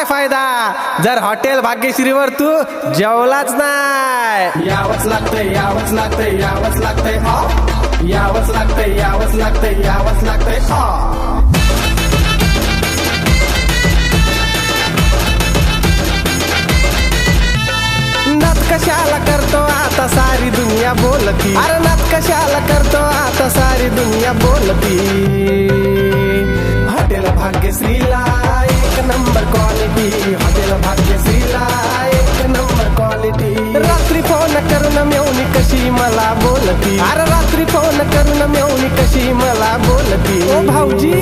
काय फायदा जर हॉटेल भाग्यश्रीवर तू जेवलाच नाही? यावंच लागतंय, यावंच लागतंय, यावंच लागतंय, यावंच लागतंय, यावंच लागतंय, यावंच लागतंय. नात कशाला करतो आता सारी दुनिया बोलती, अरे नात कशाला करतो आता सारी दुनिया बोलती. हॉटेल भाग्यश्रीला एक नंबर क्वालिटी, हॉटेल भाग्यश्रीला एक नंबर क्वालिटी. रात्री फोन करून मेवणी कशी मला बोलती, अरे रात्री फोन करून मेवणी कशी मला बोलती. ओ भाऊजी,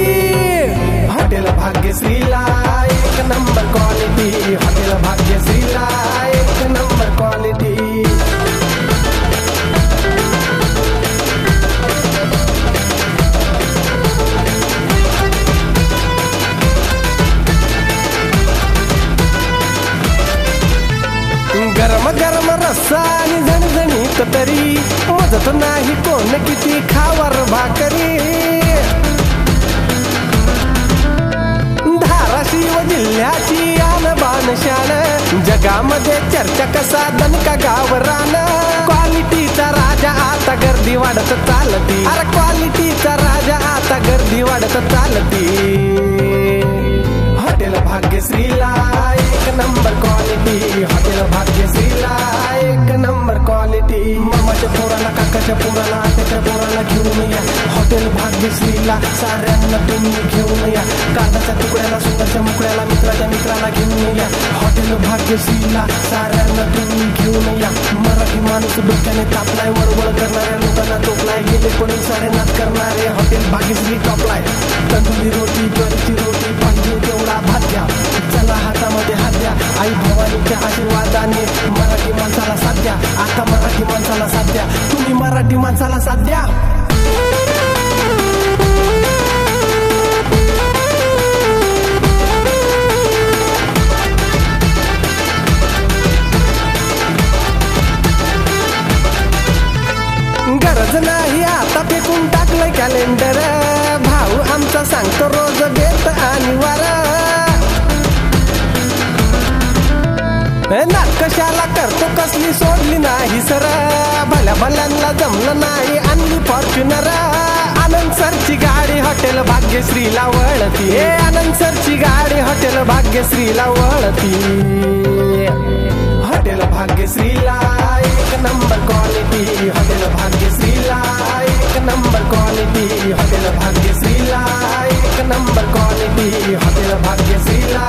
हॉटेल भाग्यश्रीला एक नंबर क्वालिटी, हॉटेल भाग्यश्रीला एक नंबर क्वालिटी. गरम गरम रस्सा आणि झणझणीत तरी मदत नाही कोण किती खावर भाकरी. धाराशिव जिल्ह्याची आणबाण शान, जगामध्ये चर्चा कसा दणका गावरान. क्वालिटीचा राजा आता गर्दी वाढत चालती, अरे क्वालिटीचा राजा आता गर्दी वाढत चालती. हॉटेल भाग्यश्रीला एक नंबर क्वालिटी, हॉटेल भाग्यश्रीला एक नंबर क्वालिटी. मामाच्या पोराला, काकाच्या पोराला, आत्याच्या पोराला घेऊन या हॉटेल भाग्यश्रीला. साऱ्यांना तुम्ही घेऊन या, कांदाच्या तुकड्याला, सुंदरच्या मुकड्याला, मित्राच्या मित्राला घेऊन या हॉटेल भाग्यश्रीला. साऱ्यांना तुम्ही घेऊन या. मराठी माणूस डोक्याने तापलाय, वळवळ करणाऱ्या लोकांना टोपलाय, गेले पडून सारे नाच करणारे हॉटेल भाग्यश्री टॉपलाय. तंदुरी रोटी, ज्वारीची रोटी, पाहिजे तेवढा भात द्या, चला हातामध्ये हात द्या. आई भवानीच्या आशीर्वादाने मराठी माणसाला साथ द्या, आता मराठी माणसाला साथ द्या, तुम्ही मराठी माणसाला साथ द्या. गरज नाही आता फेकून टाकलंय कॅलेंडर, भाऊ आमचा सांगतो रोज बेत आणि वार. नात कशाला करतो कसली सोडली नाही सर, भल्या भल्यांना जमलं नाही आणली फॉर्च्युनर. आनंद सरची गाडी हॉटेल भाग्यश्रीला वळती, आनंद सरची गाडी हॉटेल भाग्यश्रीला वळती. हॉटेल भाग्यश्रीला एक नंबर क्वालिटी, हॉटेल भाग्यश्रीला एक नंबर क्वालिटी, हॉटेल भाग्यश्रीला एक नंबर क्वालिटी, हॉटेल भाग्यश्रीला